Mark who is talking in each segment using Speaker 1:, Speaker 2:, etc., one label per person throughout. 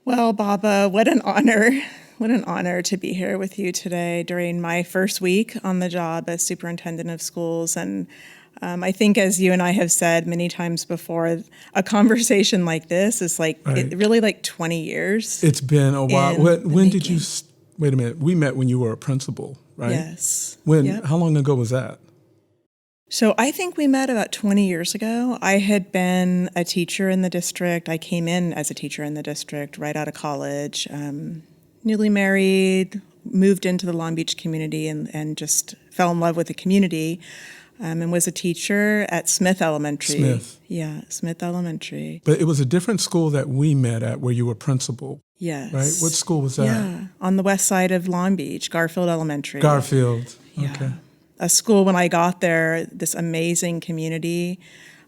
Speaker 1: Well, Baba, what an honor. What an honor to be here with you today during my first week on the job as superintendent of schools. And I think, as you and I have said many times before, a conversation like this is
Speaker 2: Right.
Speaker 1: really like 20 years.
Speaker 2: It's been a while.
Speaker 1: in the
Speaker 2: When did you,
Speaker 1: making.
Speaker 2: wait a minute, we met when you were a principal, right?
Speaker 1: Yes.
Speaker 2: When,
Speaker 1: Yep.
Speaker 2: how long ago was that?
Speaker 1: So I think we met about 20 years ago. I had been a teacher in the district. I came in as a teacher in the district right out of college, newly married, moved into the Long Beach community and just fell in love with the community, and was a teacher at Smith Elementary.
Speaker 2: Smith.
Speaker 1: Yeah, Smith Elementary.
Speaker 2: But it was a different school that we met at where you were principal,
Speaker 1: Yes.
Speaker 2: right? What school was that?
Speaker 1: Yeah, on the west side of Long Beach, Garfield Elementary.
Speaker 2: Garfield.
Speaker 1: Yeah.
Speaker 2: Okay.
Speaker 1: A school, when I got there, this amazing community.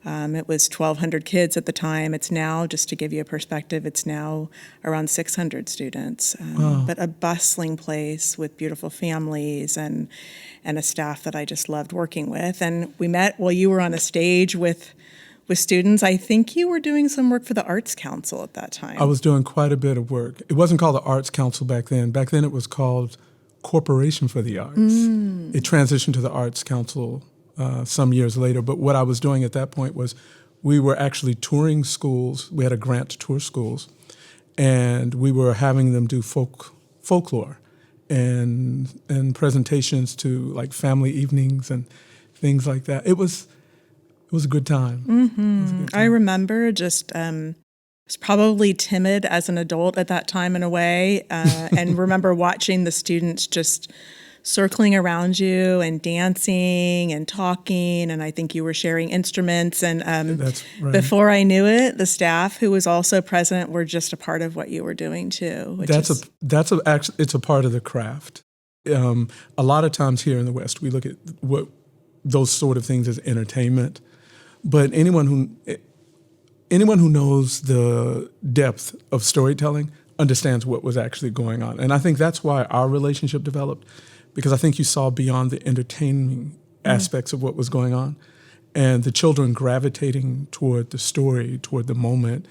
Speaker 1: It was 1,200 kids at the time. It's now, just to give you a perspective, it's now around 600 students. But a bustling place with beautiful families and a staff that I just loved working with. And we met while you were on a stage with students. I think you were doing some work for the Arts Council at that time.
Speaker 2: I was doing quite a bit of work. It wasn't called the Arts Council back then. Back then it was called Corporation for the Arts. It transitioned to the Arts Council some years later. But what I was doing at that point was we were actually touring schools. We had a grant to tour schools, and we were having them do folklore and presentations to like family evenings and things like that. It was a good time. It was a good time.
Speaker 1: I remember just was probably timid as an adult at that time in a way, and remember watching the students just circling around you and dancing and talking, and I think you were sharing instruments. And
Speaker 2: That's right.
Speaker 1: before I knew it, the staff who was also present were just a part of what you were doing too.
Speaker 2: It's a part of the craft. A lot of times here in the West, we look at what those sort of things as entertainment, but anyone who knows the depth of storytelling understands what was actually going on. And I think that's why our relationship developed, because I think you saw beyond the entertaining aspects of what was going on, and the children gravitating toward the story, toward the moment.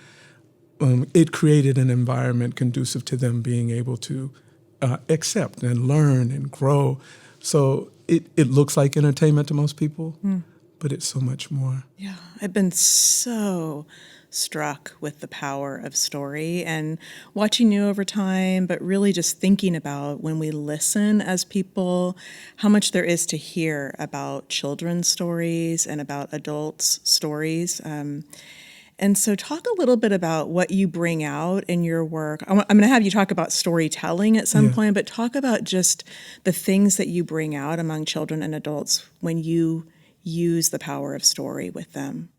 Speaker 2: It created an environment conducive to them being able to accept and learn and grow. So it looks like entertainment to most people, but it's so much more.
Speaker 1: Yeah, I've been so struck with the power of story and watching you over time, but really just thinking about when we listen as people, how much there is to hear about children's stories and about adults' stories. And so talk a little bit about what you bring out in your work. I'm going to have you talk about storytelling at some point, but talk about just the things that you bring out among children and adults when you use the power of story with them.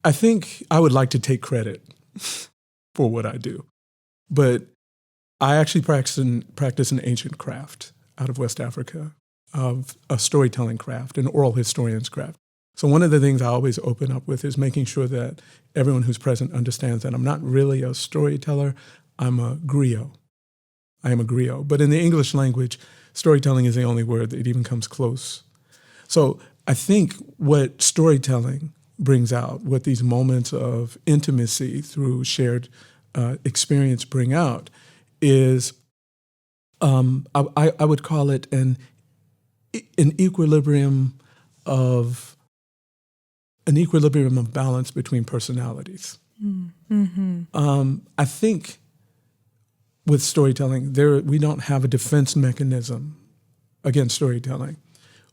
Speaker 2: I think I would like to take credit for what I do, but I actually practice an ancient craft out of West Africa, of a storytelling craft, an oral historian's craft. So one of the things I always open up with is making sure that everyone who's present understands that I'm not really a storyteller, I'm a griot. I am a griot. But in the English language, storytelling is the only word that even comes close. So I think what storytelling brings out, what these moments of intimacy through shared experience bring out, is I would call it an equilibrium of balance between personalities. I think with storytelling, we don't have a defense mechanism against storytelling,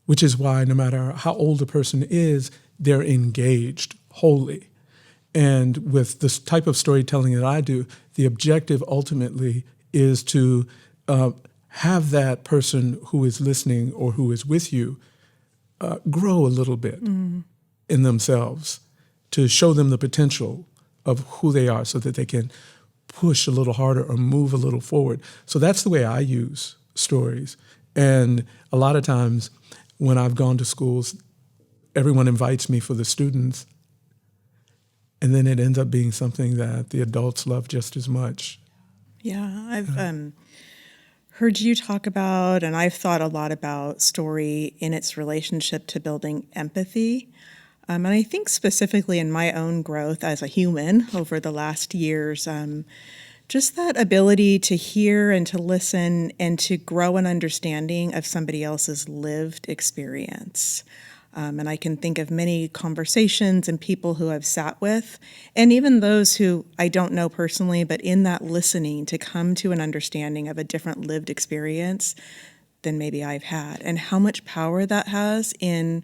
Speaker 2: which is why no matter how old a person is, they're engaged wholly. And with this type of storytelling that I do, the objective ultimately is to have that person who is listening or who is with you grow a little bit in themselves, to show them the potential of who they are so that they can push a little harder or move a little forward. So that's the way I use stories. And a lot of times when I've gone to schools, everyone invites me for the students, and then it ends up being something that the adults love just as much.
Speaker 1: Yeah, I've heard you talk about, and I've thought a lot about story in its relationship to building empathy. And I think specifically in my own growth as a human over the last years, just that ability to hear and to listen and to grow an understanding of somebody else's lived experience. And I can think of many conversations and people who I've sat with, and even those who I don't know personally, but in that listening to come to an understanding of a different lived experience than maybe I've had, and how much power that has in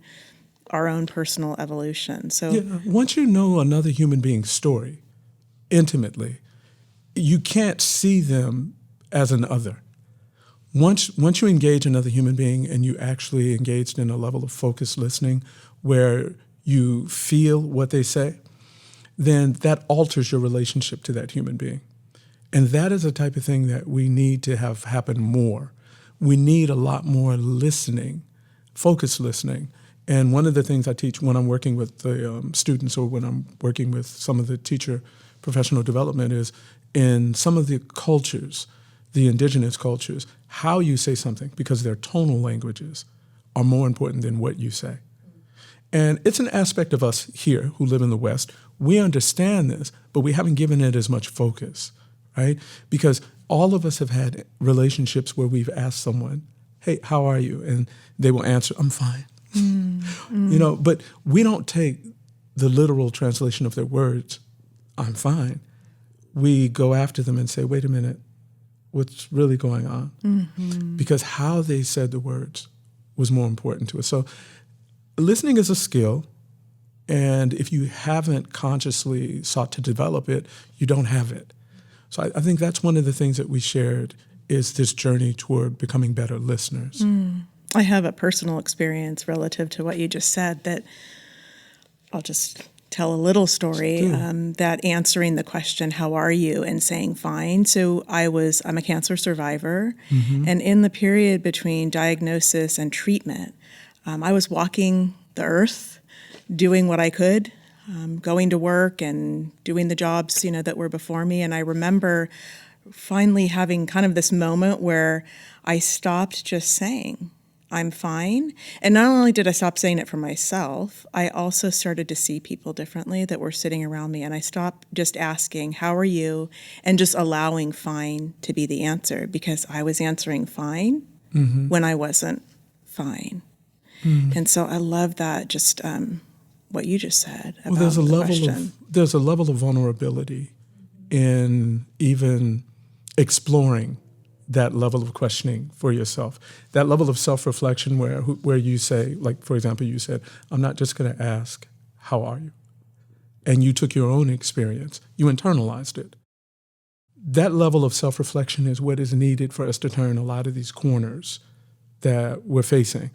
Speaker 1: our own personal evolution. So
Speaker 2: Yeah, once you know another human being's story intimately, you can't see them as an other. Once you engage another human being and you actually engaged in a level of focused listening where you feel what they say, then that alters your relationship to that human being. And that is the type of thing that we need to have happen more. We need a lot more listening, focused listening. And one of the things I teach when I'm working with the students or when I'm working with some of the teacher professional development is in some of the cultures, the indigenous cultures, how you say something, because their tonal languages are more important than what you say. And it's an aspect of us here who live in the West. We understand this, but we haven't given it as much focus, right? Because all of us have had relationships where we've asked someone, hey, how are you? And they will answer, I'm fine. But we don't take the literal translation of their words, I'm fine. We go after them and say, wait a minute, what's really going on? Mm-hmm. Because how they said the words was more important to us. So listening is a skill, and if you haven't consciously sought to develop it, you don't have it. So I think that's one of the things that we shared is this journey toward becoming better listeners.
Speaker 1: I have a personal experience relative to what you just said that I'll just tell a little story, that answering the question, how are you, and saying fine. So I'm a cancer survivor, and in the period between diagnosis and treatment, I was walking the earth, doing what I could, going to work and doing the jobs, that were before me. And I remember finally having kind of this moment where I stopped just saying, I'm fine. And not only did I stop saying it for myself, I also started to see people differently that were sitting around me. And I stopped just asking, how are you? And just allowing fine to be the answer, because I was answering fine when I wasn't fine. And so I love that, just what you just said about
Speaker 2: there's a level of vulnerability in even exploring that level of questioning for yourself, that level of self-reflection where you say, like, for example, you said, I'm not just going to ask, how are you? And you took your own experience, you internalized it. That level of self-reflection is what is needed for us to turn a lot of these corners that we're facing.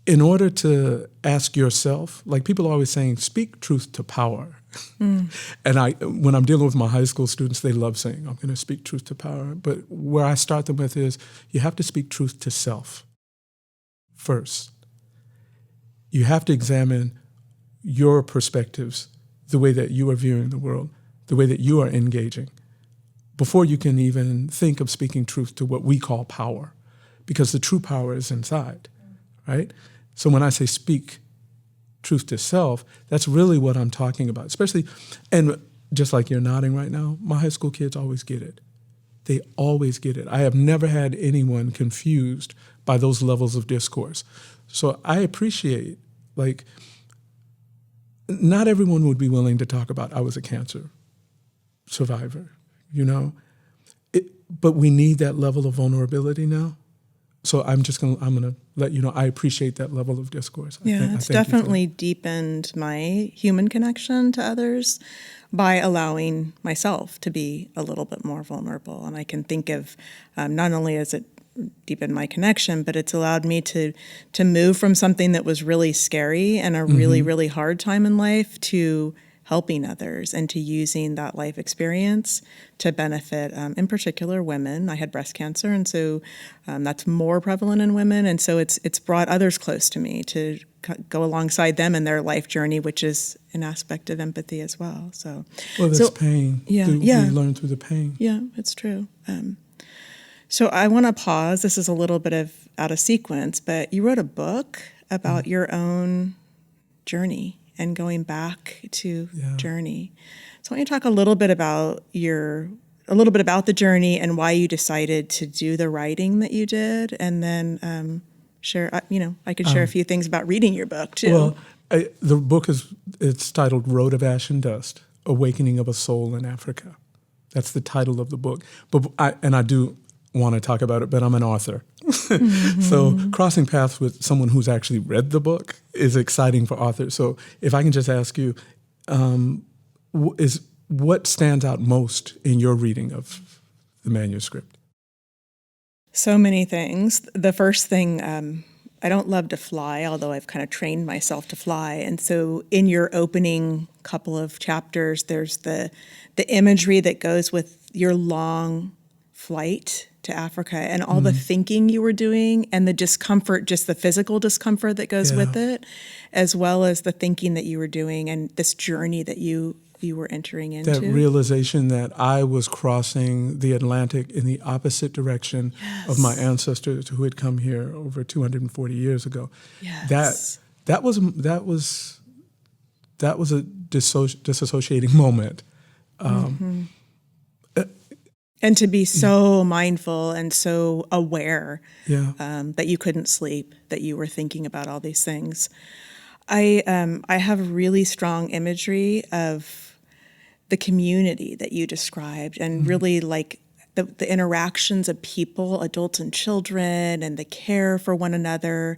Speaker 2: In order to ask yourself, like people are always saying, speak truth to power. And when I'm dealing with my high school students, they love saying, I'm going to speak truth to power. But where I start them with is, you have to speak truth to self first. You have to examine your perspectives, the way that you are viewing the world, the way that you are engaging, before you can even think of speaking truth to what we call power, because the true power is inside, right? So when I say speak truth to self, that's really what I'm talking about, especially, and just like you're nodding right now, my high school kids always get it. They always get it. I have never had anyone confused by those levels of discourse. So I appreciate, like, not everyone would be willing to talk about, I was a cancer survivor, but we need that level of vulnerability now. So I'm going to let you know, I appreciate that level of discourse.
Speaker 1: It's definitely deepened my human connection to others by allowing myself to be a little bit more vulnerable. And I can think of, not only has it deepened my connection, but it's allowed me to move from something that was really scary and a really, really hard time in life to helping others and to using that life experience to benefit, in particular, women. I had breast cancer, and so that's more prevalent in women. And so it's brought others close to me to go alongside them in their life journey, which is an aspect of empathy as well. So,
Speaker 2: that's pain. We learn through the pain.
Speaker 1: Yeah, it's true. So I want to pause. This is a little bit out of sequence, but you wrote a book about your own journey and going back to journey. So why don't you talk a little bit about the journey and why you decided to do the writing that you did, and then share. I could share a few things about reading your book too.
Speaker 2: Well, the book it's titled "Road of Ash and Dust: Awakening of a Soul in Africa." That's the title of the book. But I do want to talk about it, but I'm an author. So crossing paths with someone who's actually read the book is exciting for authors. So if I can just ask you, what stands out most in your reading of the manuscript?
Speaker 1: So many things. The first thing, I don't love to fly, although I've kind of trained myself to fly. And so in your opening couple of chapters, there's the imagery that goes with your long flight to Africa and all the thinking you were doing and the discomfort, just the physical discomfort that goes with it, as well as the thinking that you were doing and this journey that you were entering into.
Speaker 2: That realization that I was crossing the Atlantic in the opposite direction of my ancestors who had come here over 240 years ago.
Speaker 1: Yes.
Speaker 2: That was a disassociating moment.
Speaker 1: And to be so mindful and so aware that you couldn't sleep, that you were thinking about all these things. I have really strong imagery of the community that you described, and really like the interactions of people, adults and children, and the care for one another,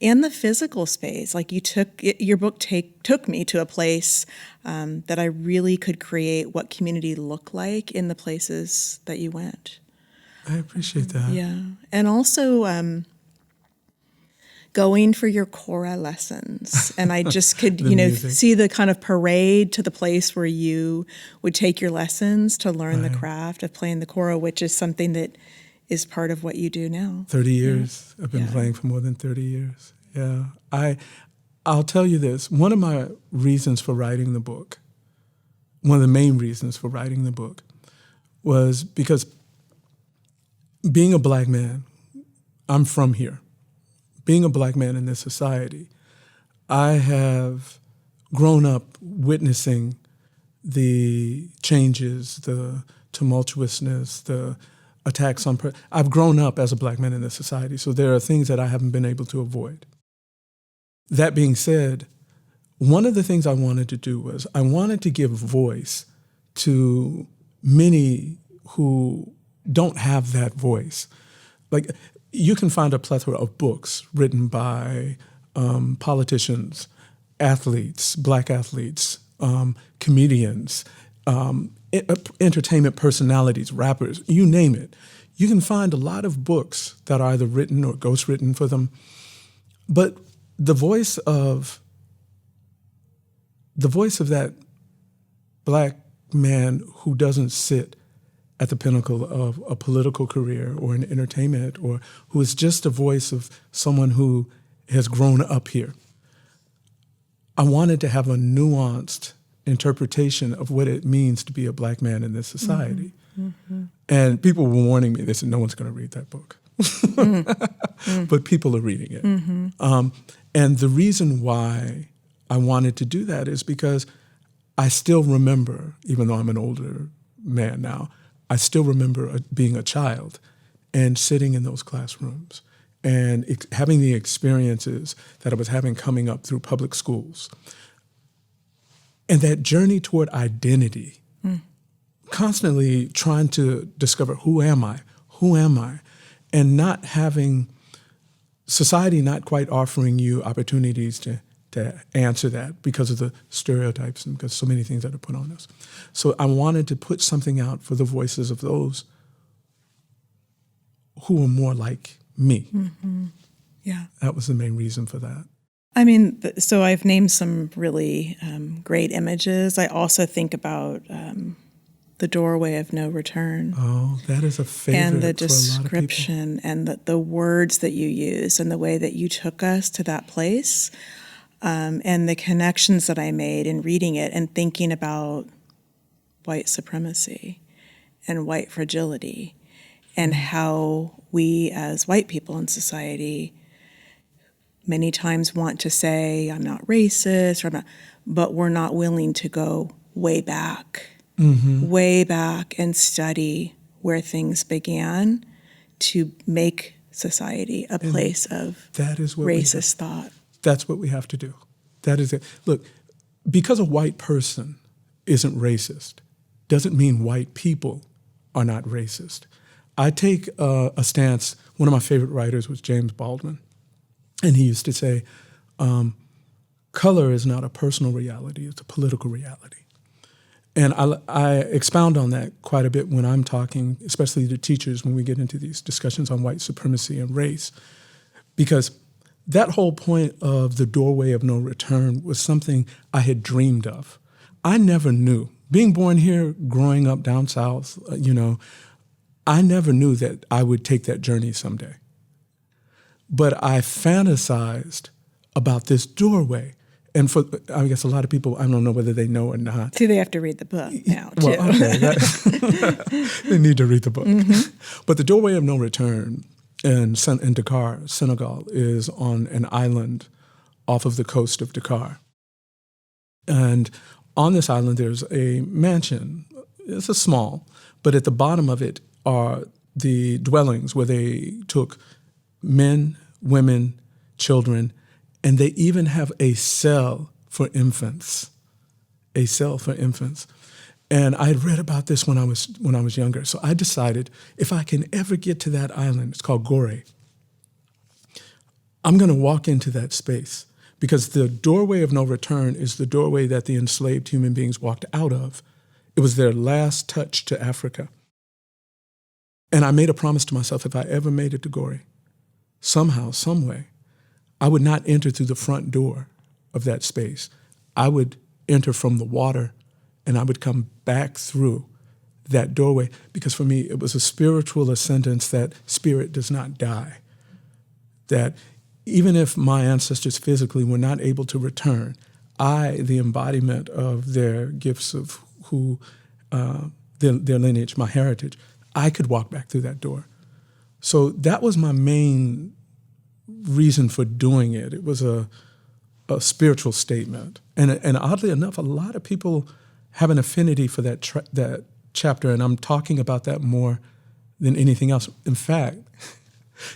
Speaker 1: and the physical space. Like your book took me to a place that I really could create what community looked like in the places that you went.
Speaker 2: I appreciate that.
Speaker 1: Yeah, and also going for your Kora lessons. And I just could, see the kind of parade to the place where you would take your lessons to learn the craft of playing the Kora, which is something that is part of what you do now.
Speaker 2: 30 years. I've been playing for more than 30 years. Yeah. I'll tell you this. One of my reasons for writing the book, one of the main reasons for writing the book, was because being a Black man, I'm from here. Being a Black man in this society, I have grown up witnessing the changes, the tumultuousness, the attacks on... I've grown up as a Black man in this society, so there are things that I haven't been able to avoid. That being said, one of the things I wanted to do was I wanted to give voice to many who don't have that voice. Like, you can find a plethora of books written by politicians, athletes, Black athletes, comedians, entertainment personalities, rappers, you name it. You can find a lot of books that are either written or ghostwritten for them. But the voice of that Black man who doesn't sit at the pinnacle of a political career or in entertainment, or who is just a voice of someone who has grown up here. I wanted to have a nuanced interpretation of what it means to be a Black man in this society. And people were warning me. They said, no one's going to read that book. But people are reading it. And the reason why I wanted to do that is because I still remember, even though I'm an older man now, I still remember being a child and sitting in those classrooms and having the experiences that I was having coming up through public schools. And that journey toward identity, constantly trying to discover, who am I? And not having society not quite offering you opportunities to answer that because of the stereotypes and because so many things that are put on us. So I wanted to put something out for the voices of those who are more like me.
Speaker 1: Yeah.
Speaker 2: That was the main reason for that.
Speaker 1: I mean, so I've named some really great images. I also think about the doorway of no return.
Speaker 2: Oh, that is a favorite
Speaker 1: and the
Speaker 2: for a lot of
Speaker 1: description and the words that you use and the way that you took us to that place. And the connections that I made in reading it and thinking about white supremacy and white fragility and how we as white people in society many times want to say, I'm not racist, or I'm not, but we're not willing to go way back and study where things began to make society a place of
Speaker 2: That is what
Speaker 1: racist thought.
Speaker 2: That's what we have to do. That is it. Look, because a white person isn't racist doesn't mean white people are not racist. I take a stance, one of my favorite writers was James Baldwin, and he used to say, color is not a personal reality, it's a political reality. And I expound on that quite a bit when I'm talking, especially to teachers when we get into these discussions on white supremacy and race, because that whole point of the doorway of no return was something I had dreamed of. I never knew. Being born here, growing up down south, I never knew that I would take that journey someday. But I fantasized about this doorway. And for, I guess, a lot of people, I don't know whether they know or not.
Speaker 1: See, they have to read the book now, too.
Speaker 2: Well, okay, they need to read the book. But the doorway of no return in Dakar, Senegal, is on an island off of the coast of Dakar. And on this island, there's a mansion. It's a small, but at the bottom of it are the dwellings where they took men, women, children, and they even have a cell for infants. A cell for infants. And I had read about this when I was younger. So I decided if I can ever get to that island, it's called Gorée, I'm going to walk into that space, because the doorway of no return is the doorway that the enslaved human beings walked out of. It was their last touch to Africa. And I made a promise to myself, if I ever made it to Gorée, somehow, some way, I would not enter through the front door of that space. I would enter from the water, and I would come back through that doorway, because for me, it was a spiritual ascendance that spirit does not die. That even if my ancestors physically were not able to return, I, the embodiment of their gifts of their lineage, my heritage, I could walk back through that door. So that was my main reason for doing it. It was a spiritual statement. And oddly enough, a lot of people have an affinity for that chapter, and I'm talking about that more than anything else. In fact,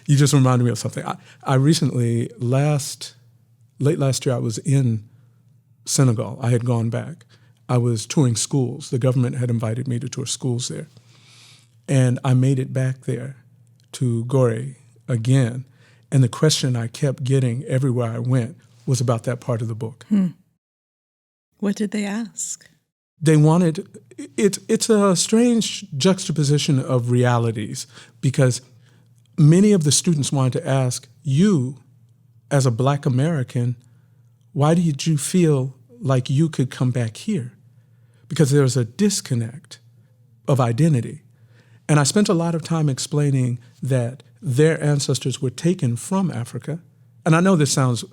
Speaker 2: you just reminded me of something. I recently, late last year, I was in Senegal. I had gone back. I was touring schools. The government had invited me to tour schools there. And I made it back there to Gorée again. And the question I kept getting everywhere I went was about that part of the book.
Speaker 1: What did they ask?
Speaker 2: They wanted, it's a strange juxtaposition of realities, because many of the students wanted to ask, you, as a Black American, why did you feel like you could come back here? Because there's a disconnect of identity. And I spent a lot of time explaining that their ancestors were taken from Africa. And I know this sounds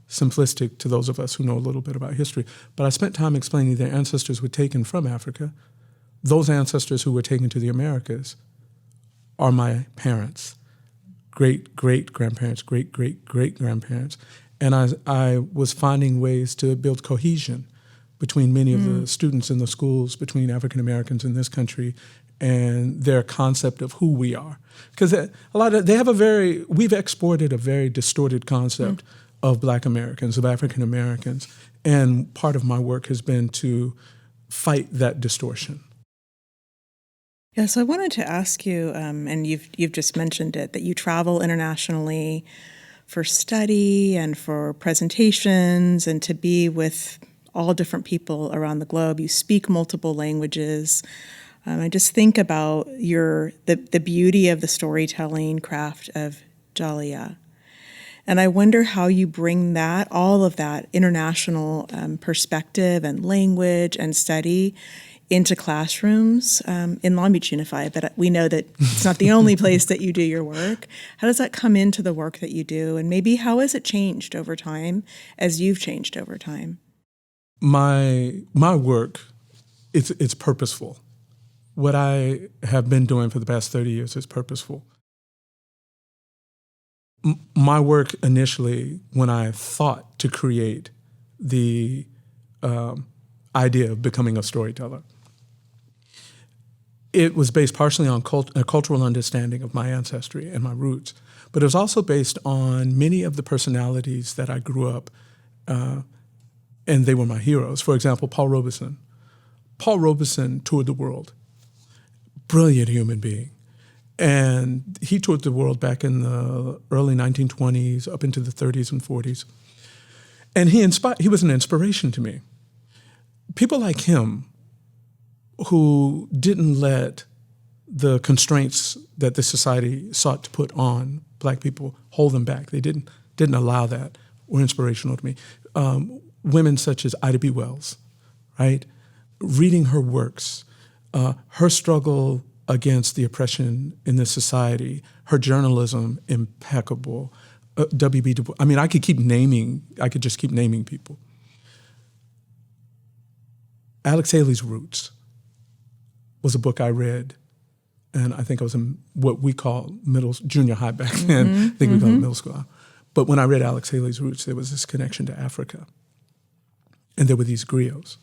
Speaker 2: simplistic to those of us who know a little bit about history, but I spent time explaining their ancestors were taken from Africa. Those ancestors who were taken to the Americas are my parents, great-great-grandparents, great-great-great-grandparents. And I was finding ways to build cohesion between many of the students in the schools, between African Americans in this country, and their concept of who we are. Because we've exported a very distorted concept of Black Americans, of African Americans, and part of my work has been to fight that distortion.
Speaker 1: Yeah, so I wanted to ask you, and you've just mentioned it, that you travel internationally for study and for presentations and to be with all different people around the globe. You speak multiple languages. I just think about the beauty of the storytelling craft of Jalia. And I wonder how you bring all of that international perspective and language and study into classrooms in Long Beach Unified, but we know that it's not the only place that you do your work. How does that come into the work that you do? And maybe how has it changed over time as you've changed over time?
Speaker 2: My work, it's purposeful. What I have been doing for the past 30 years is purposeful. my work initially, when I thought to create the idea of becoming a storyteller, it was based partially on a cultural understanding of my ancestry and my roots, but it was also based on many of the personalities that I grew up, and they were my heroes. For example, Paul Robeson. Paul Robeson toured the world. Brilliant human being. And he toured the world back in the early 1920s up into the 30s and 40s. And he was an inspiration to me. People like him who didn't let the constraints that the society sought to put on Black people hold them back. They didn't allow that, were inspirational to me. Women such as Ida B. Wells, right? Reading her works, her struggle against the oppression in this society, her journalism, impeccable. W.B. Du Bois. I mean, I could just keep naming people. Alex Haley's Roots was a book I read, and I think I was in what we call junior high back then. I think we called it middle school. But when I read Alex Haley's Roots, there was this connection to Africa. And there were these griots.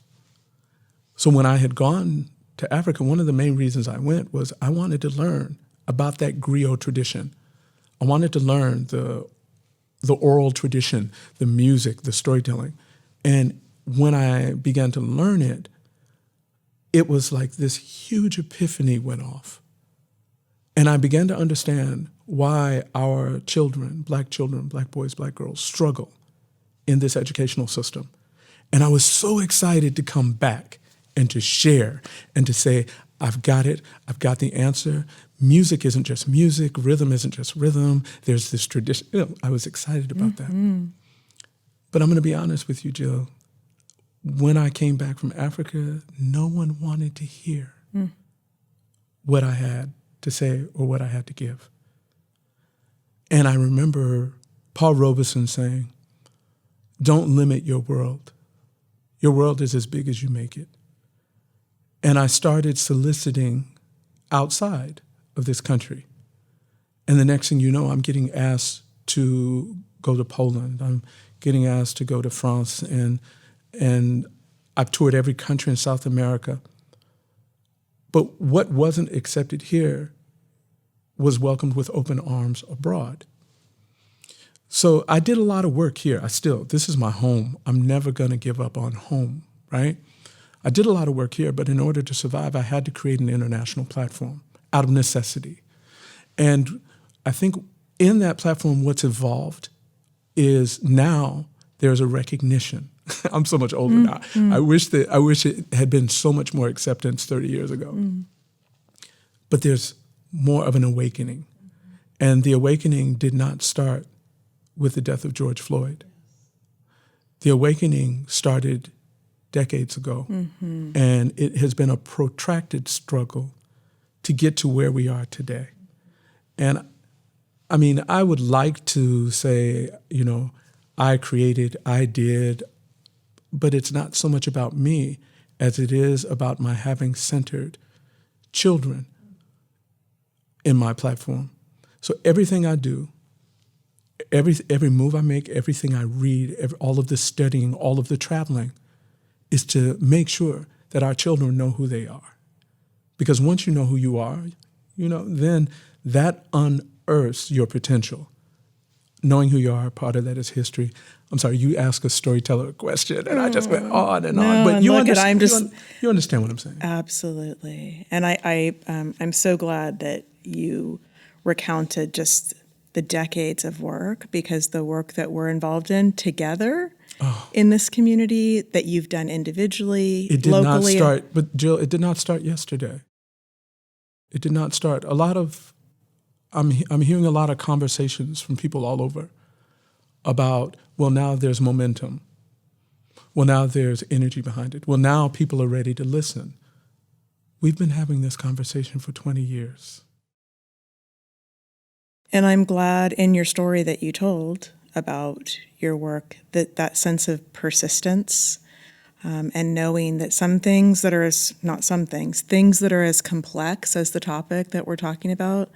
Speaker 2: So when I had gone to Africa, one of the main reasons I went was I wanted to learn about that griot tradition. I wanted to learn the oral tradition, the music, the storytelling. And when I began to learn it, it was like this huge epiphany went off. And I began to understand why our children, Black boys, Black girls, struggle in this educational system. And I was so excited to come back and to share and to say, I've got it, I've got the answer. Music isn't just music, rhythm isn't just rhythm. There's this tradition. I was excited about that. But I'm going to be honest with you, Jill. When I came back from Africa, no one wanted to hear what I had to say or what I had to give. And I remember Paul Robeson saying, don't limit your world. Your world is as big as you make it. And I started soliciting outside of this country. And the next thing you know, I'm getting asked to go to Poland. I'm getting asked to go to France. And I've toured every country in South America. But what wasn't accepted here was welcomed with open arms abroad. So I did a lot of work here. This is my home. I'm never going to give up on home, right? I did a lot of work here, but in order to survive, I had to create an international platform out of necessity. And I think in that platform, what's evolved is now there's a recognition. I'm so much older now. I wish it had been so much more acceptance 30 years ago. But there's more of an awakening. And the awakening did not start with the death of George Floyd. The awakening started decades ago, and it has been a protracted struggle to get to where we are today. And I mean, I would like to say, I created, I did, but it's not so much about me as it is about my having centered children in my platform. So everything I do, every move I make, everything I read, all of the studying, all of the traveling, is to make sure that our children know who they are. Because once you know who you are, then that unearths your potential. Knowing who you are, part of that is history. I'm sorry, you asked a storyteller a question, and I just went on and on. But you understand what I'm saying.
Speaker 1: Absolutely. And I'm so glad that you recounted just the decades of work, because the work that we're involved in together in this community that you've done individually,
Speaker 2: it did
Speaker 1: locally.
Speaker 2: Not start, but Jill, it did not start yesterday. It did not start. I'm hearing a lot of conversations from people all over about, well, now there's momentum. Well, now there's energy behind it. Well, now people are ready to listen. We've been having this conversation for 20 years.
Speaker 1: And I'm glad in your story that you told about your work, that sense of persistence, and knowing that things that are as complex as the topic that we're talking about,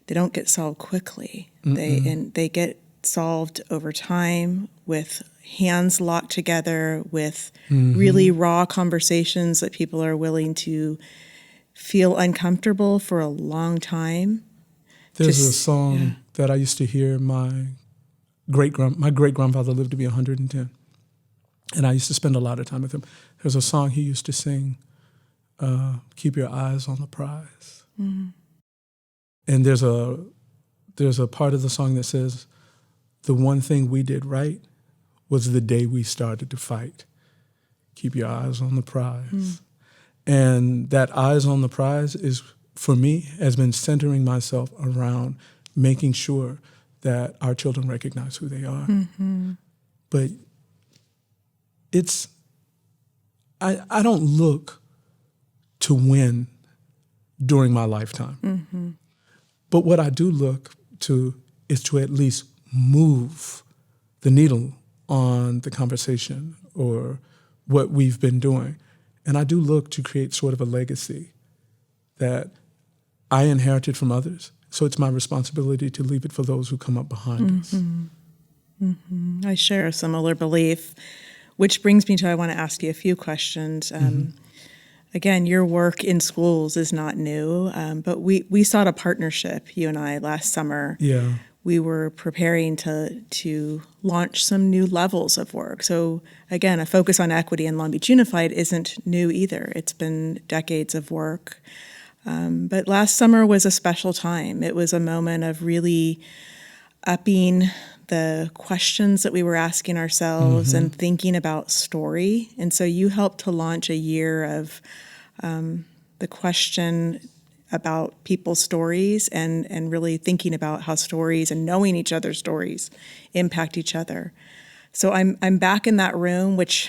Speaker 1: they don't get solved quickly. They get solved over time with hands locked together, with really raw conversations that people are willing to feel uncomfortable for a long time.
Speaker 2: There's a song that I used to hear. My great grandfather lived to be 110, and I used to spend a lot of time with him. There's a song he used to sing, "Keep your eyes on the prize," and there's a part of the song that says, "The one thing we did right was the day we started to fight. Keep your eyes on the prize." And that eyes on the prize is, for me, has been centering myself around making sure that our children recognize who they are. But I don't look to win during my lifetime. But what I do look to is to at least move the needle on the conversation or what we've been doing. And I do look to create sort of a legacy that I inherited from others. So it's my responsibility to leave it for those who come up behind us.
Speaker 1: I share a similar belief, which brings me to, I want to ask you a few questions. Again, your work in schools is not new, but we sought a partnership, you and I, last summer.
Speaker 2: Yeah.
Speaker 1: We were preparing to launch some new levels of work. So again, a focus on equity in Long Beach Unified isn't new either. It's been decades of work. But last summer was a special time. It was a moment of really upping the questions that we were asking ourselves and thinking about story. And so you helped to launch a year of the question about people's stories and really thinking about how stories and knowing each other's stories impact each other. So I'm back in that room, which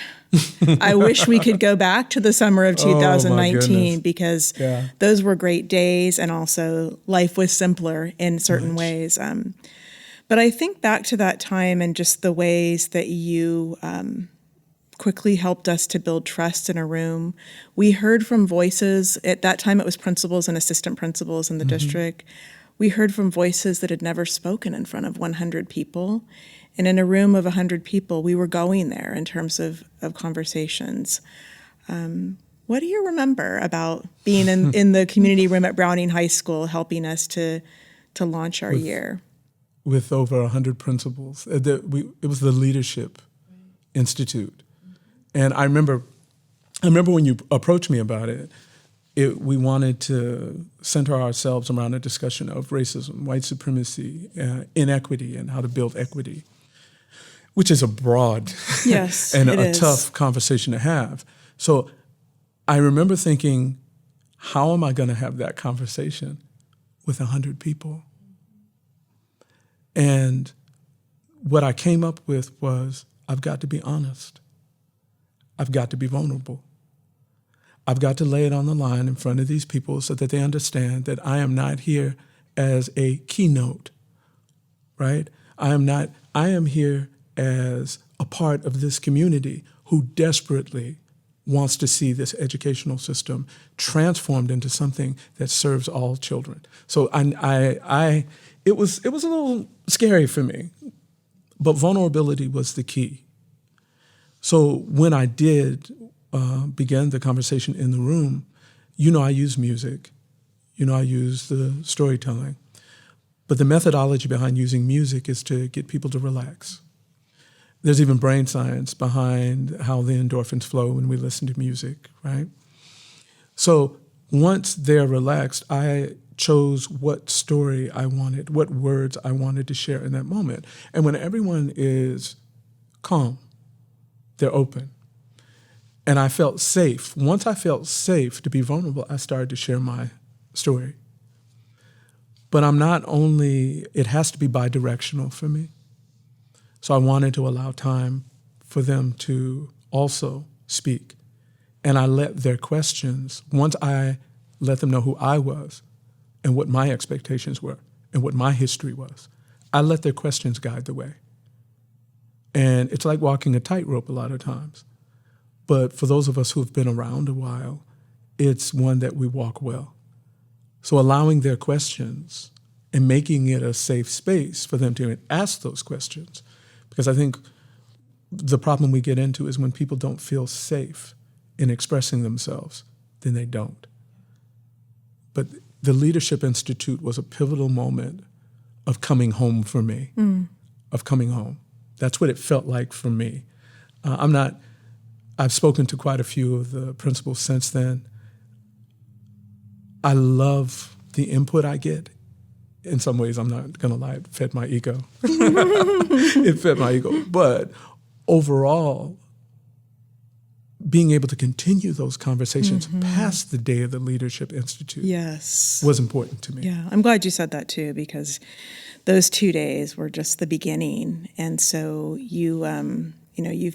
Speaker 1: I wish we could go back to the summer of 2019 because those were great days, and also life was simpler in certain ways. But I think back to that time and just the ways that you quickly helped us to build trust in a room. We heard from voices. At that time, it was principals and assistant principals in the district. We heard from voices that had never spoken in front of 100 people. And in a room of 100 people, we were going there in terms of conversations. What do you remember about being in the community room at Browning High School, helping us to launch our year?
Speaker 2: With over 100 principals. It was the Leadership Institute. And I remember when you approached me about it, we wanted to center ourselves around a discussion of racism, white supremacy, inequity, and how to build equity, which is a broad and a tough conversation to have. So I remember thinking, how am I going to have that conversation with 100 people? And what I came up with was, I've got to be honest. I've got to be vulnerable. I've got to lay it on the line in front of these people so that they understand that I am not here as a keynote, right? I am here as a part of this community who desperately wants to see this educational system transformed into something that serves all children. So it was a little scary for me, but vulnerability was the key. So when I did begin the conversation in the room, I use music, I use the storytelling, but the methodology behind using music is to get people to relax. There's even brain science behind how the endorphins flow when we listen to music, right? So once they're relaxed, I chose what story I wanted, what words I wanted to share in that moment. And when everyone is calm, they're open. And I felt safe. Once I felt safe to be vulnerable, I started to share my story. But it has to be bi-directional for me. So I wanted to allow time for them to also speak. And I let their questions, once I let them know who I was and what my expectations were and what my history was, I let their questions guide the way. And it's like walking a tightrope a lot of times. But for those of us who have been around a while, it's one that we walk well. So allowing their questions and making it a safe space for them to ask those questions. Because I think the problem we get into is when people don't feel safe in expressing themselves, then they don't. But the Leadership Institute was a pivotal moment of coming home for me, of coming home. That's what it felt like for me. I've spoken to quite a few of the principals since then. I love the input I get. In some ways, I'm not going to lie, it fed my ego. It fed my ego. But overall, being able to continue those conversations past the day of the Leadership Institute was important to me.
Speaker 1: Yeah, I'm glad you said that too, because those 2 days were just the beginning. And so you've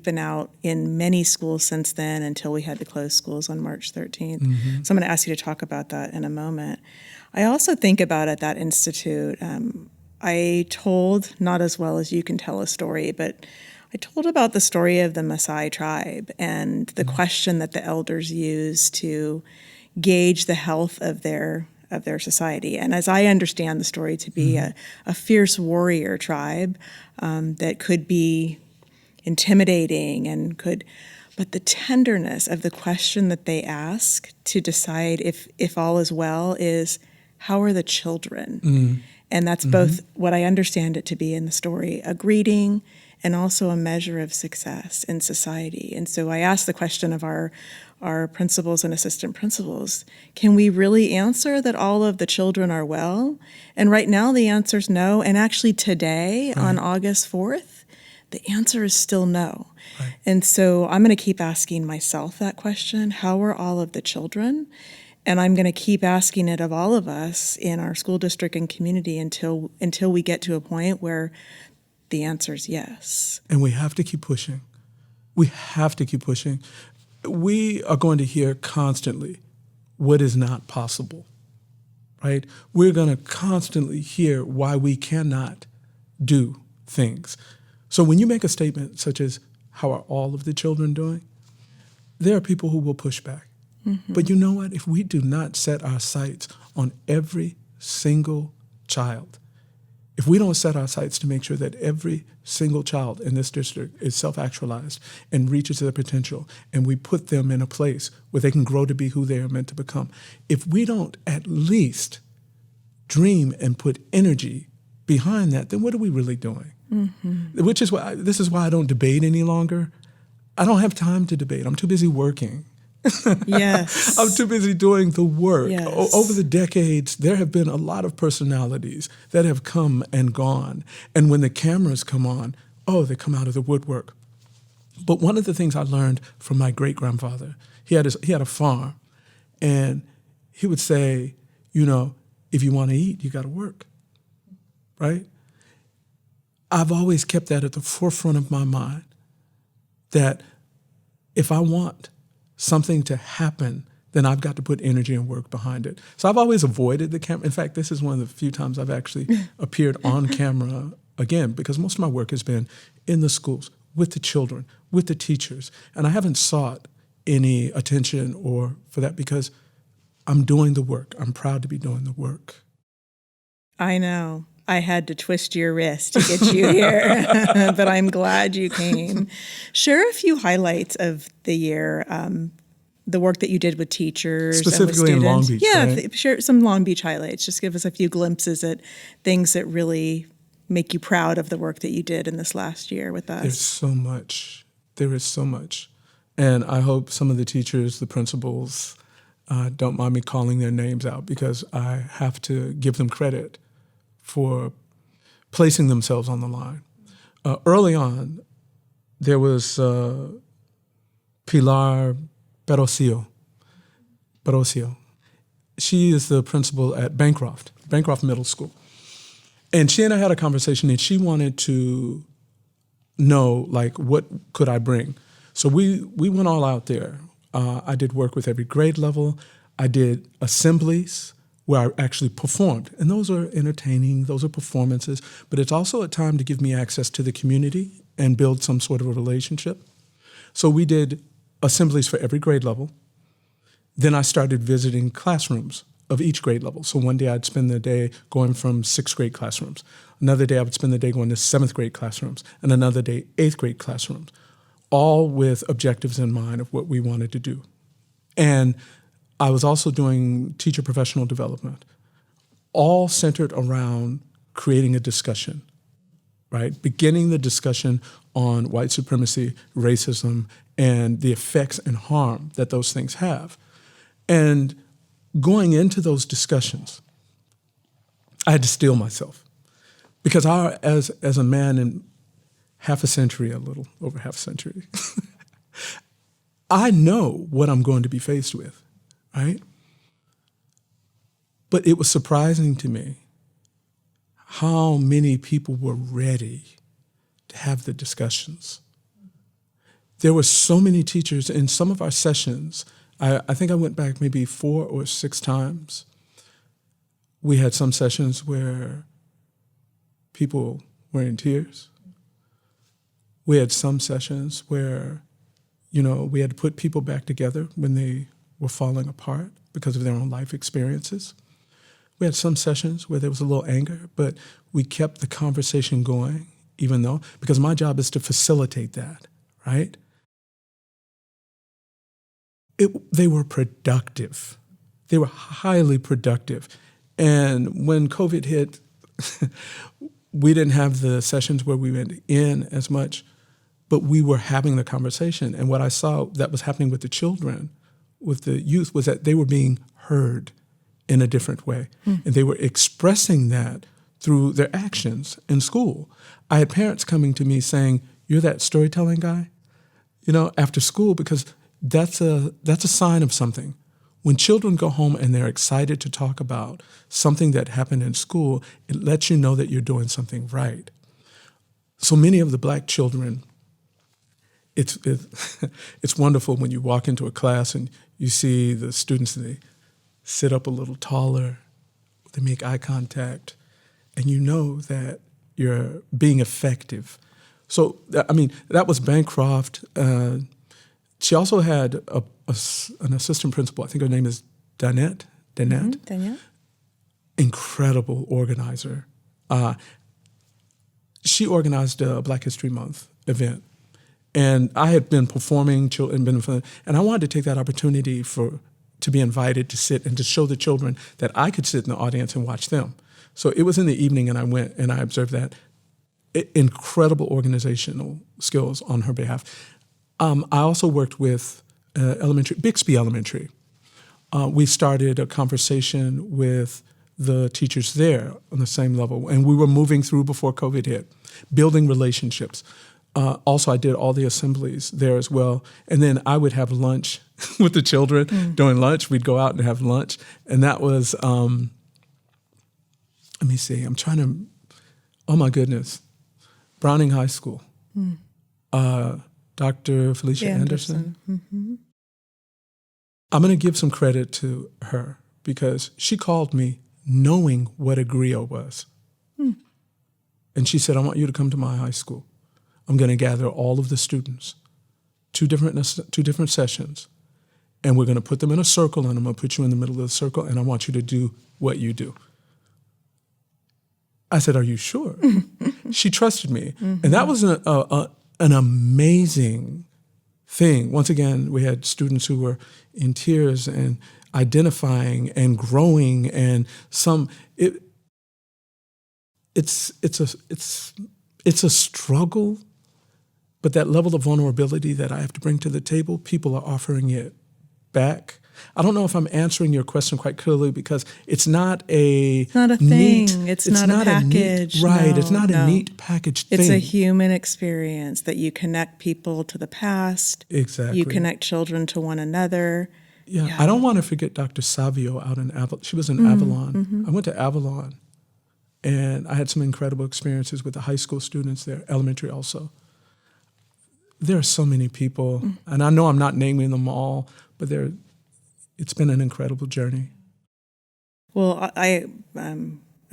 Speaker 1: been out in many schools since then until we had to close schools on March 13th. So I'm going to ask you to talk about that in a moment. I also think about at that institute, I told, not as well as you can tell a story, but I told about the story of the Maasai tribe and the question that the elders use to gauge the health of their society. And as I understand the story to be a fierce warrior tribe that could be intimidating but the tenderness of the question that they ask to decide if all is well is, how are the children? And that's both what I understand it to be in the story, a greeting and also a measure of success in society. And so I asked the question of our principals and assistant principals, can we really answer that all of the children are well? And right now the answer is no. And actually today, on August 4th, the answer is still no. Right. And so I'm going to keep asking myself that question, how are all of the children? And I'm going to keep asking it of all of us in our school district and community until we get to a point where the answer is yes.
Speaker 2: And we have to keep pushing. We have to keep pushing. We are going to hear constantly what is not possible, right? We're going to constantly hear why we cannot do things. So when you make a statement such as, how are all of the children doing? There are people who will push back. But you know what? If we do not set our sights on every single child, if we don't set our sights to make sure that every single child in this district is self-actualized and reaches their potential, and we put them in a place where they can grow to be who they are meant to become, if we don't at least dream and put energy behind that, then what are we really doing? Which is why this is why I don't debate any longer. I don't have time to debate. I'm too busy working.
Speaker 1: Yes.
Speaker 2: I'm too busy doing the work.
Speaker 1: Yes.
Speaker 2: Over the decades, there have been a lot of personalities that have come and gone. And when the cameras come on, they come out of the woodwork. But one of the things I learned from my great-grandfather, he had a farm, and he would say, if you want to eat, you got to work, right? I've always kept that at the forefront of my mind, that if I want something to happen, then I've got to put energy and work behind it. So I've always avoided the camera. In fact, this is one of the few times I've actually appeared on camera again, because most of my work has been in the schools, with the children, with the teachers. And I haven't sought any attention or for that because I'm doing the work. I'm proud to be doing the work.
Speaker 1: I know. I had to twist your wrist to get you here, but I'm glad you came. Share a few highlights of the year, the work that you did with teachers.
Speaker 2: Specifically
Speaker 1: and with
Speaker 2: in Long
Speaker 1: students.
Speaker 2: Beach,
Speaker 1: Yeah,
Speaker 2: right?
Speaker 1: Share some Long Beach highlights. Just give us a few glimpses at things that really make you proud of the work that you did in this last year with us.
Speaker 2: There's so much. There is so much. And I hope some of the teachers, the principals, don't mind me calling their names out, because I have to give them credit for placing themselves on the line. Early on, there was Pilar Barocio. She is the principal at Bancroft Middle School. And she and I had a conversation, and she wanted to know, what could I bring? So we went all out there. I did work with every grade level. I did assemblies where I actually performed. And those are entertaining, those are performances, but it's also a time to give me access to the community and build some sort of a relationship. So we did assemblies for every grade level. Then I started visiting classrooms of each grade level. So one day I'd spend the day going from sixth grade classrooms. Another day I would spend the day going to seventh grade classrooms, and another day eighth grade classrooms, all with objectives in mind of what we wanted to do. And I was also doing teacher professional development, all centered around creating a discussion, right? Beginning the discussion on white supremacy, racism, and the effects and harm that those things have. And going into those discussions, I had to steel myself, because as a man in a little over half a century, I know what I'm going to be faced with, right? But it was surprising to me how many people were ready to have the discussions. There were so many teachers in some of our sessions. I think I went back maybe 4 or 6 times. We had some sessions where people were in tears. We had some sessions where, we had to put people back together when they were falling apart because of their own life experiences. We had some sessions where there was a little anger, but we kept the conversation going, because my job is to facilitate that, right? They were productive. They were highly productive. And when COVID hit, we didn't have the sessions where we went in as much, but we were having the conversation. And what I saw that was happening with the children, with the youth, was that they were being heard in a different way. And they were expressing that through their actions in school. I had parents coming to me saying, "You're that storytelling guy?" After school, because that's a sign of something. When children go home and they're excited to talk about something that happened in school, it lets you know that you're doing something right. So many of the Black children, it's wonderful when you walk into a class and you see the students, and they sit up a little taller, they make eye contact, and you know that you're being effective. So, that was Bancroft. She also had an assistant principal. I think her name is Danette.
Speaker 1: Danielle?
Speaker 2: Incredible organizer. She organized a Black History Month event. And I had been performing, and I wanted to take that opportunity to be invited to sit and to show the children that I could sit in the audience and watch them. So it was in the evening, and I went and I observed that. Incredible organizational skills on her behalf. I also worked with Bixby Elementary. We started a conversation with the teachers there on the same level, and we were moving through before COVID hit, building relationships. Also, I did all the assemblies there as well, and then I would have lunch with the children. During lunch, we'd go out and have lunch, and that was, let me see, I'm trying to, oh my goodness, Browning High School. Dr. Felicia Anderson.
Speaker 1: Mm-hmm.
Speaker 2: I'm going to give some credit to her because she called me knowing what a griot was. And she said, "I want you to come to my high school. I'm going to gather all of the students, two different sessions, and we're going to put them in a circle, and I'm going to put you in the middle of the circle, and I want you to do what you do." I said, "Are you sure?" She trusted me. And that was an amazing thing. Once again, we had students who were in tears and identifying and growing, and it's a struggle, but that level of vulnerability that I have to bring to the table, people are offering it back. I don't know if I'm answering your question quite clearly, because it's not a
Speaker 1: thing.
Speaker 2: Neat,
Speaker 1: it's not a package.
Speaker 2: Right. It's not a neat packaged thing.
Speaker 1: It's a human experience that you connect people to the past.
Speaker 2: Exactly.
Speaker 1: You connect children to one another.
Speaker 2: Yeah. I don't want to forget Dr. Savio out in Avalon. She was in Avalon. I went to Avalon, and I had some incredible experiences with the high school students there, elementary also. There are so many people, and I know I'm not naming them all, but it's been an incredible journey.
Speaker 1: Well, I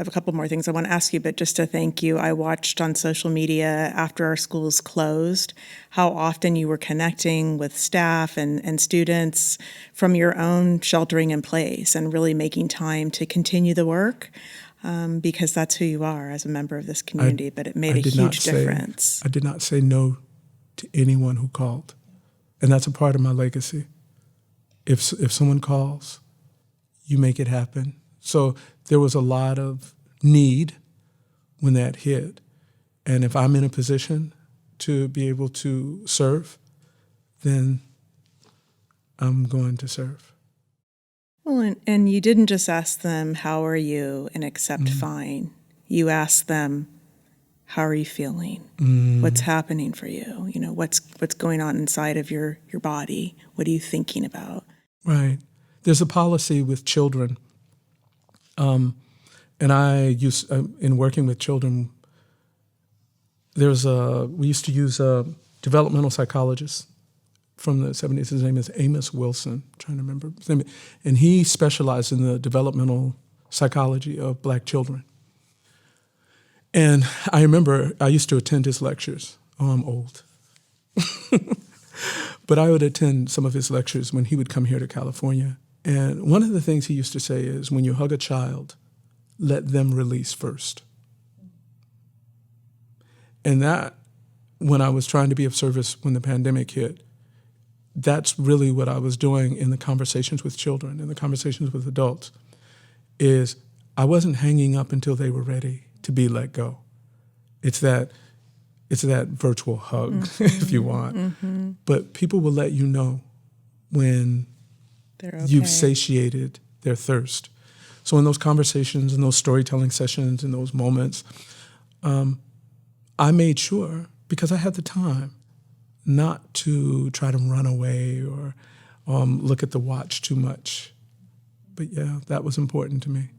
Speaker 1: have a couple more things I want to ask you, but just to thank you, I watched on social media after our schools closed how often you were connecting with staff and students from your own sheltering in place and really making time to continue the work because that's who you are as a member of this community, but it made a huge difference.
Speaker 2: I did not say no to anyone who called, and that's a part of my legacy. If someone calls, you make it happen. So there was a lot of need when that hit. And if I'm in a position to be able to serve, then I'm going to serve.
Speaker 1: Well, and you didn't just ask them, how are you, and accept fine. You asked them, how are you feeling? What's happening for you? You know, what's going on inside of your body? What are you thinking about?
Speaker 2: Right. There's a policy with children. And I used, in working with children, we used to use a developmental psychologist from the 70s. His name is Amos Wilson, I'm trying to remember his name. And he specialized in the developmental psychology of Black children. And I remember I used to attend his lectures. Oh, I'm old. But I would attend some of his lectures when he would come here to California. And one of the things he used to say is, when you hug a child, let them release first. And that, when I was trying to be of service when the pandemic hit, that's really what I was doing in the conversations with children, in the conversations with adults, is I wasn't hanging up until they were ready to be let go. It's that virtual hug, if you want. But people will let you know when you've satiated their thirst. So in those conversations, in those storytelling sessions, in those moments, I made sure, because I had the time, not to try to run away or look at the watch too much. But yeah, that was important to me.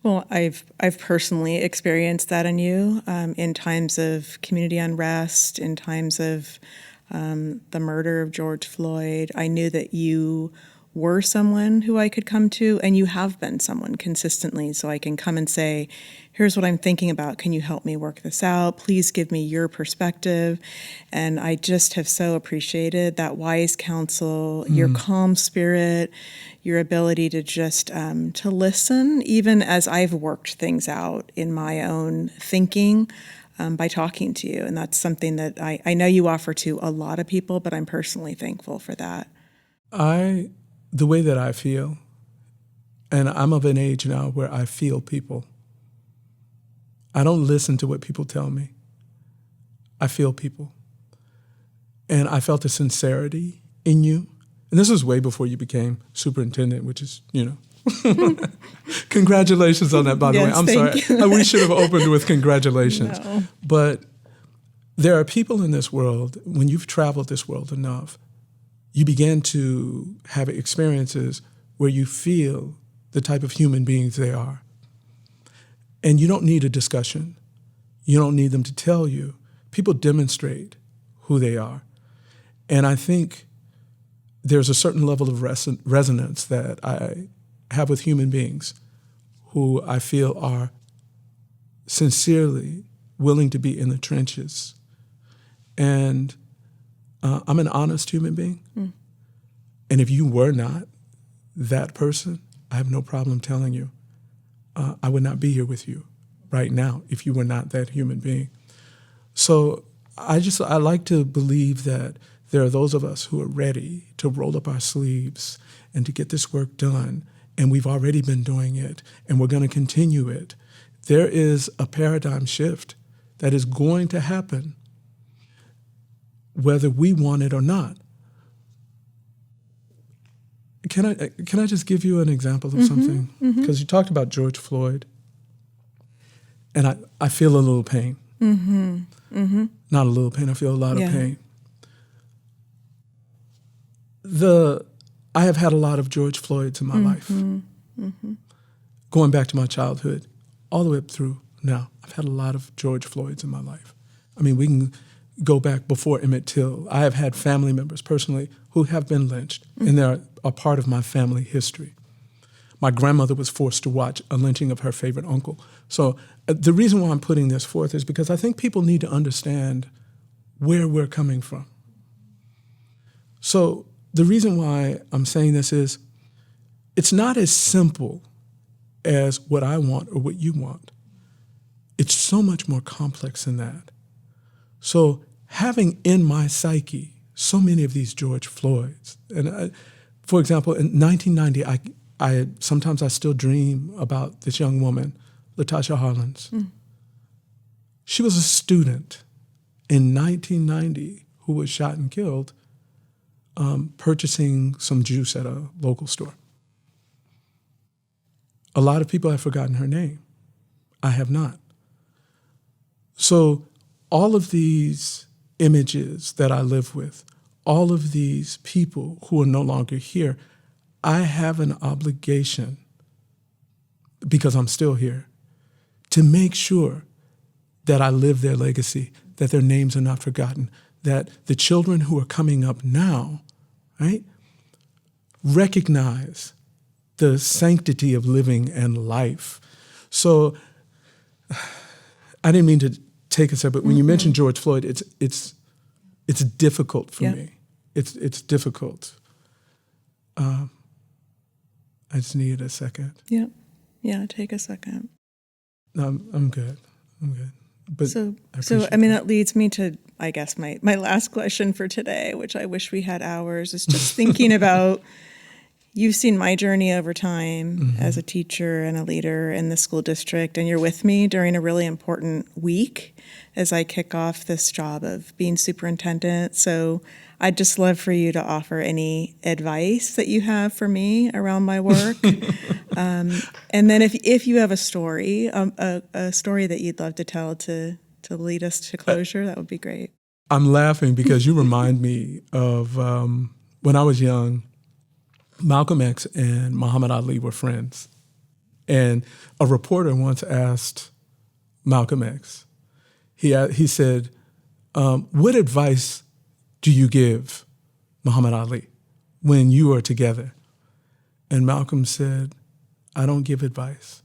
Speaker 1: Well, I've personally experienced that in you in times of community unrest, in times of the murder of George Floyd. I knew that you were someone who I could come to, and you have been someone consistently, so I can come and say, here's what I'm thinking about. Can you help me work this out? Please give me your perspective. And I just have so appreciated that wise counsel, your calm spirit, your ability to just to listen, even as I've worked things out in my own thinking by talking to you. And that's something that I know you offer to a lot of people, but I'm personally thankful for that.
Speaker 2: The way that I feel, and I'm of an age now where I feel people. I don't listen to what people tell me. I feel people. And I felt a sincerity in you. And this was way before you became superintendent, which is, congratulations on that, by the way. I'm sorry. We should have opened with congratulations.
Speaker 1: No.
Speaker 2: But there are people in this world, when you've traveled this world enough, you begin to have experiences where you feel the type of human beings they are. And you don't need a discussion. You don't need them to tell you. People demonstrate who they are. And I think there's a certain level of resonance that I have with human beings who I feel are sincerely willing to be in the trenches. And I'm an honest human being. And if you were not that person, I have no problem telling you, I would not be here with you right now if you were not that human being. So I like to believe that there are those of us who are ready to roll up our sleeves and to get this work done. And we've already been doing it, and we're going to continue it. There is a paradigm shift that is going to happen whether we want it or not. Can I just give you an example of something? Because you talked about George Floyd, and I feel a little pain. Not a little pain, I feel a lot of pain. I have had a lot of George Floyds in my life. Going back to my childhood, all the way up through now, I've had a lot of George Floyds in my life. I mean, we can go back before Emmett Till. I have had family members personally who have been lynched, and they're a part of my family history. My grandmother was forced to watch a lynching of her favorite uncle. So the reason why I'm putting this forth is because I think people need to understand where we're coming from. So the reason why I'm saying this is it's not as simple as what I want or what you want. It's so much more complex than that. So having in my psyche so many of these George Floyds, and for example, in 1990, sometimes I still dream about this young woman, Latasha Harlands. She was a student in 1990 who was shot and killed purchasing some juice at a local store. A lot of people have forgotten her name. I have not. So all of these images that I live with, all of these people who are no longer here, I have an obligation, because I'm still here, to make sure that I live their legacy, that their names are not forgotten, that the children who are coming up now, right, recognize the sanctity of living and life. So I didn't mean to take a step, but when you mentioned George Floyd, it's difficult for me. It's difficult. I just needed a second.
Speaker 1: Yeah, take a second.
Speaker 2: No, I'm good. But
Speaker 1: So that leads me to, I guess, my last question for today, which I wish we had hours, is just thinking about, you've seen my journey over time as a teacher and a leader in the school district, and you're with me during a really important week as I kick off this job of being superintendent. So I'd just love for you to offer any advice that you have for me around my work. And then if you have a story, a story that you'd love to tell to lead us to closure, that would be great.
Speaker 2: I'm laughing because you remind me of when I was young, Malcolm X and Muhammad Ali were friends. And a reporter once asked Malcolm X, he said, what advice do you give Muhammad Ali when you are together? And Malcolm said, I don't give advice.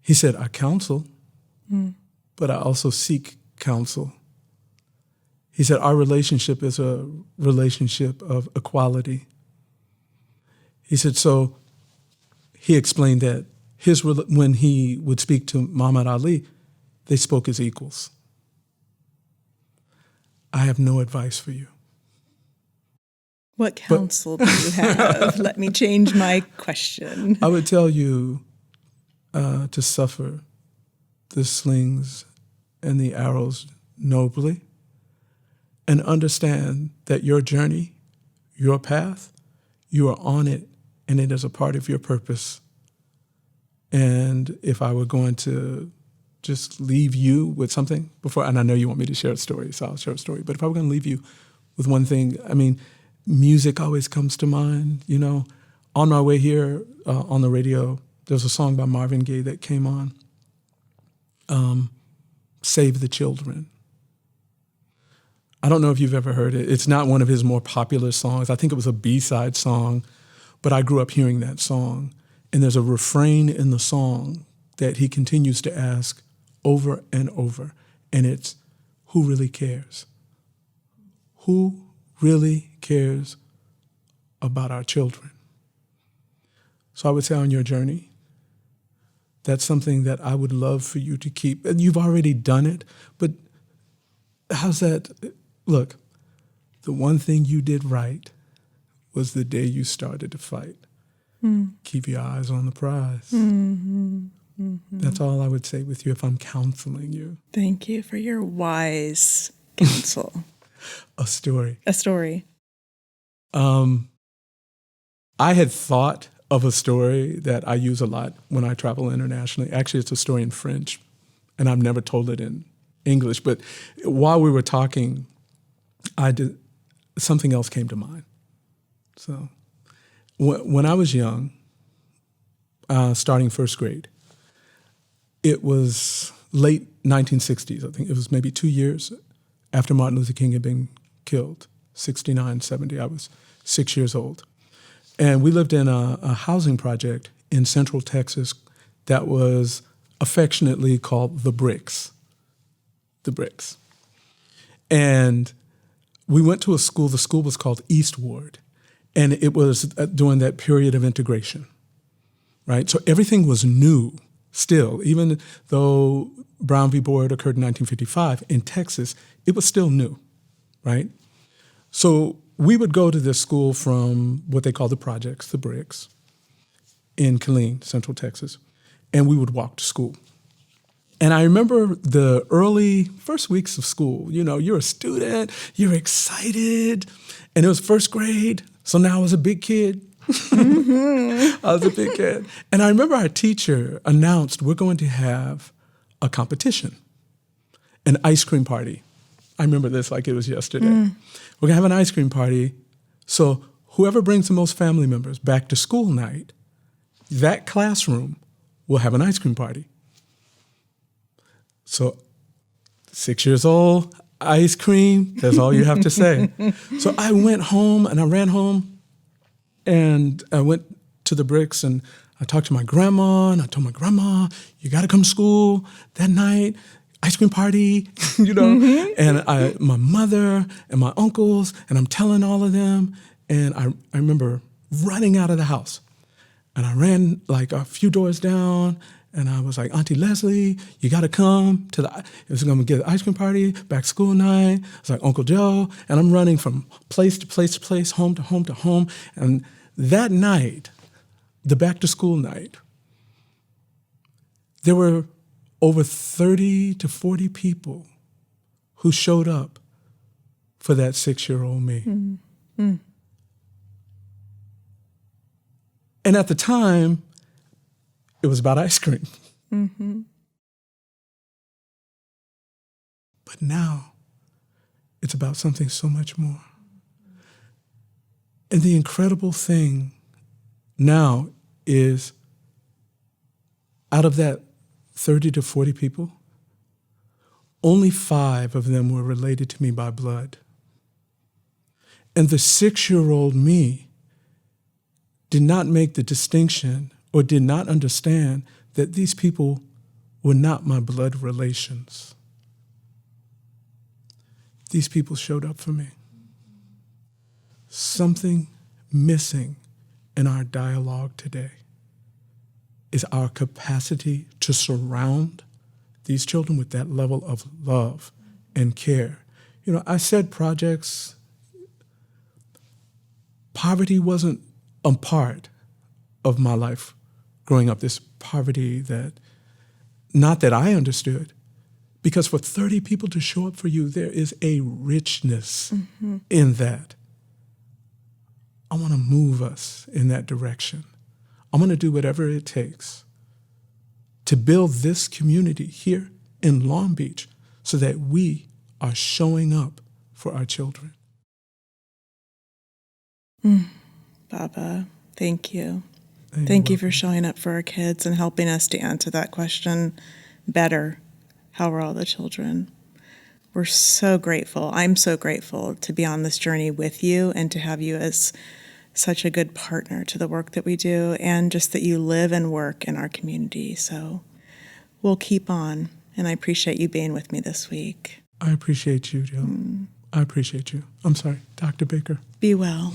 Speaker 2: He said, I counsel, but I also seek counsel. He said, our relationship is a relationship of equality. He said, so he explained that when he would speak to Muhammad Ali, they spoke as equals. I have no advice for you.
Speaker 1: What counsel do you have? Let me change my question.
Speaker 2: I would tell you to suffer the slings and the arrows nobly, and understand that your journey, your path, you are on it, and it is a part of your purpose. And if I were going to just leave you with something before, and I know you want me to share a story, so I'll share a story, but if I were going to leave you with one thing, I mean, music always comes to mind. You know, on my way here on the radio, there's a song by Marvin Gaye that came on, Save the Children. I don't know if you've ever heard it. It's not one of his more popular songs. I think it was a B-side song, but I grew up hearing that song. And there's a refrain in the song that he continues to ask over and over, and it's, who really cares? Who really cares about our children? So I would say on your journey, that's something that I would love for you to keep. And you've already done it, but how's that? Look, the one thing you did right was the day you started to fight. Keep your eyes on the prize. That's all I would say with you if I'm counseling you.
Speaker 1: Thank you for your wise counsel.
Speaker 2: A story. I had thought of a story that I use a lot when I travel internationally. Actually, it's a story in French, and I've never told it in English. But while we were talking, something else came to mind. So when I was young, starting first grade, it was late 1960s. I think it was maybe 2 years after Martin Luther King had been killed, 69, 70. I was 6 years old. And we lived in a housing project in Central Texas that was affectionately called the Bricks. The Bricks. And we went to a school. The school was called East Ward. And it was during that period of integration, right? So everything was new still. Even though Brown v. Board occurred in 1955, in Texas, it was still new, right? So we would go to this school from what they call the projects, the Bricks, in Killeen, Central Texas, and we would walk to school. And I remember the early first weeks of school. You know, you're a student, you're excited, and it was first grade, so now I was a big kid. I was a big kid. And I remember our teacher announced we're going to have a competition, an ice cream party. I remember this like it was yesterday. We're going to have an ice cream party. So whoever brings the most family members back to school night, that classroom will have an ice cream party. So 6 years old, ice cream, that's all you have to say. So I went home and I ran home and I went to the Bricks and I talked to my grandma and I told my grandma, you got to come to school that night, ice cream party, you know. And my mother and my uncles, and I'm telling all of them. And I remember running out of the house. And I ran like a few doors down and I was like, Auntie Leslie, you got to come to it was going to get an ice cream party, back school night. I was like, Uncle Joe. And I'm running from place to place to place, home to home to home. And that night, the back to school night, there were over 30 to 40 people who showed up for that 6-year-old me. And at the time, it was about ice cream. But now, it's about something so much more. And the incredible thing now is, out of that 30 to 40 people, only 5 of them were related to me by blood. And the 6-year-old me did not make the distinction or did not understand that these people were not my blood relations. These people showed up for me. Something missing in our dialogue today is our capacity to surround these children with that level of love and care. You know, I said projects. Poverty wasn't a part of my life growing up, this poverty that, not that I understood, because for 30 people to show up for you, there is a richness in that. I want to move us in that direction. I'm going to do whatever it takes to build this community here in Long Beach so that we are showing up for our children.
Speaker 1: Baba, thank you. Thank you for showing up for our kids and helping us to answer that question better. How are all the children? We're so grateful. I'm so grateful to be on this journey with you and to have you as such a good partner to the work that we do, and just that you live and work in our community. So we'll keep on, and I appreciate you being with me this week.
Speaker 2: I appreciate you, Jill. I appreciate you. I'm sorry, Dr. Baker.
Speaker 1: Be well.